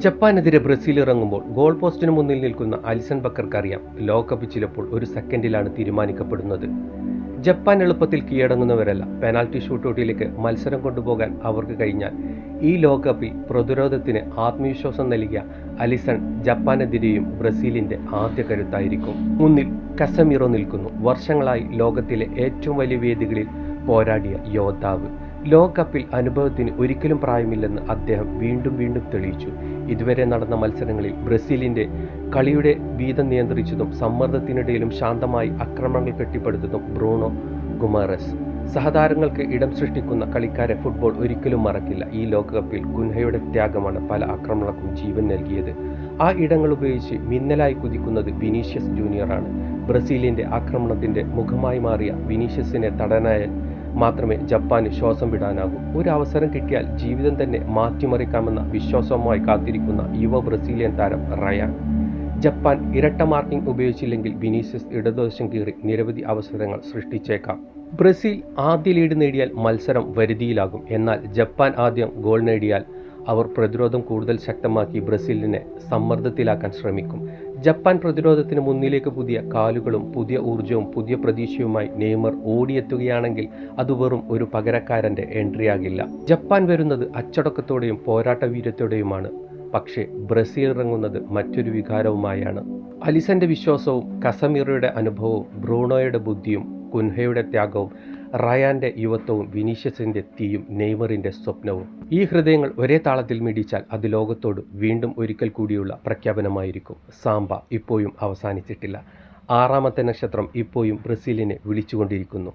ജപ്പാനെതിരെ Brazil ഇറങ്ങുമ്പോൾ goal പോസ്റ്റിന് മുന്നിൽ നിൽക്കുന്ന അലിസൺ ബക്കർക്കറിയാം ലോകകപ്പ് ചിലപ്പോൾ ഒരു സെക്കൻഡിലാണ് തീരുമാനിക്കപ്പെടുന്നത്. ജപ്പാൻ എളുപ്പത്തിൽ കീഴടങ്ങുന്നവരല്ല. പെനാൽറ്റി ഷൂട്ടൗട്ടിലേക്ക് മത്സരം കൊണ്ടുപോകാൻ അവർക്ക് കഴിഞ്ഞാൽ ഈ ലോകകപ്പിൽ പ്രതിരോധത്തിന് ആത്മവിശ്വാസം നൽകിയ അലിസൺ ജപ്പാനെതിരെയും ബ്രസീലിന്റെ ആദ്യ കരുത്തായിരിക്കും. മുന്നിൽ കസമിറോ നിൽക്കുന്നു. വർഷങ്ങളായി ലോകത്തിലെ ഏറ്റവും വലിയ വേദികളിൽ പോരാടിയ യോദ്ധാവ്. ലോകകപ്പിൽ അനുഭവത്തിന് ഒരിക്കലും പ്രായമില്ലെന്ന് അദ്ദേഹം വീണ്ടും വീണ്ടും തെളിയിച്ചു. ഇതുവരെ നടന്ന മത്സരങ്ങളിൽ ബ്രസീലിന്റെ കളിയുടെ വീതം നിയന്ത്രിച്ചതും സമ്മർദ്ദത്തിനിടയിലും ശാന്തമായി ആക്രമണങ്ങൾ കെട്ടിപ്പടുത്തതും ബ്രൂണോ ഗുമാറസ്. സഹതാരങ്ങൾക്ക് ഇടം സൃഷ്ടിക്കുന്ന കളിക്കാരെ ഫുട്ബോൾ ഒരിക്കലും മറക്കില്ല. ഈ ലോകകപ്പിൽ കുൻഹയുടെ ത്യാഗമാണ് പല ആക്രമണങ്ങൾക്കും ജീവൻ നൽകിയത്. ആ ഇടങ്ങൾ ഉപയോഗിച്ച് മിന്നലായി കുതിക്കുന്നത് വിനീഷ്യസ് ജൂനിയറാണ്. ബ്രസീലിന്റെ ആക്രമണത്തിന്റെ മുഖമായി മാറിയ വിനീഷ്യസിനെ തടയാൻ മാത്രമേ ജപ്പാന് ശ്വാസം വിടാനാകൂ. ഒരു അവസരം കിട്ടിയാൽ ജീവിതം തന്നെ മാറ്റിമറിക്കാമെന്ന വിശ്വാസവുമായി കാത്തിരിക്കുന്ന യുവ ബ്രസീലിയൻ താരം റയാൻ. ജപ്പാൻ ഇരട്ട മാർക്കിംഗ് ഉപയോഗിച്ചില്ലെങ്കിൽ വിനീഷ്യസ് ഇടതുവശം കീറി നിരവധി അവസരങ്ങൾ സൃഷ്ടിച്ചേക്കാം. ബ്രസീൽ ആദ്യ ലീഡ് നേടിയാൽ മത്സരം വരുതിയിലാകും. എന്നാൽ ജപ്പാൻ ആദ്യം ഗോൾ നേടിയാൽ അവർ പ്രതിരോധം കൂടുതൽ ശക്തമാക്കി ബ്രസീലിനെ സമ്മർദ്ദത്തിലാക്കാൻ ശ്രമിക്കും. ജപ്പാൻ പ്രതിരോധത്തിന് മുന്നിലേക്ക് പുതിയ കാലുകളും പുതിയ ഊർജവും പുതിയ പ്രതീക്ഷയുമായി നെയ്മർ ഓടിയെത്തുകയാണെങ്കിൽ അത് വെറും ഒരു പകരക്കാരൻ്റെ എൻട്രിയാകില്ല. ജപ്പാൻ വരുന്നത് അച്ചടക്കത്തോടെയും പോരാട്ട വീര്യത്തോടെയുമാണ്. പക്ഷേ ബ്രസീൽ ഇറങ്ങുന്നത് മറ്റൊരു വികാരവുമായാണ്. അലിസന്റെ വിശ്വാസവും കസമിറോയുടെ അനുഭവവും ബ്രൂണോയുടെ ബുദ്ധിയും കുൻഹയുടെ ത്യാഗവും റയാന്റെ യുവത്വവും വിനീഷ്യസിന്റെ തീയും നെയ്മറിന്റെ സ്വപ്നവും. ഈ ഹൃദയങ്ങൾ ഒരേ താളത്തിൽ മിടിച്ചാൽ അത് ലോകത്തോട് വീണ്ടും ഒരിക്കൽ കൂടിയുള്ള പ്രഖ്യാപനമായിരിക്കും. സാമ്പ ഇപ്പോഴും അവസാനിച്ചിട്ടില്ല. ആറാമത്തെ നക്ഷത്രം ഇപ്പോഴും ബ്രസീലിനെ വിളിച്ചുകൊണ്ടിരിക്കുന്നു.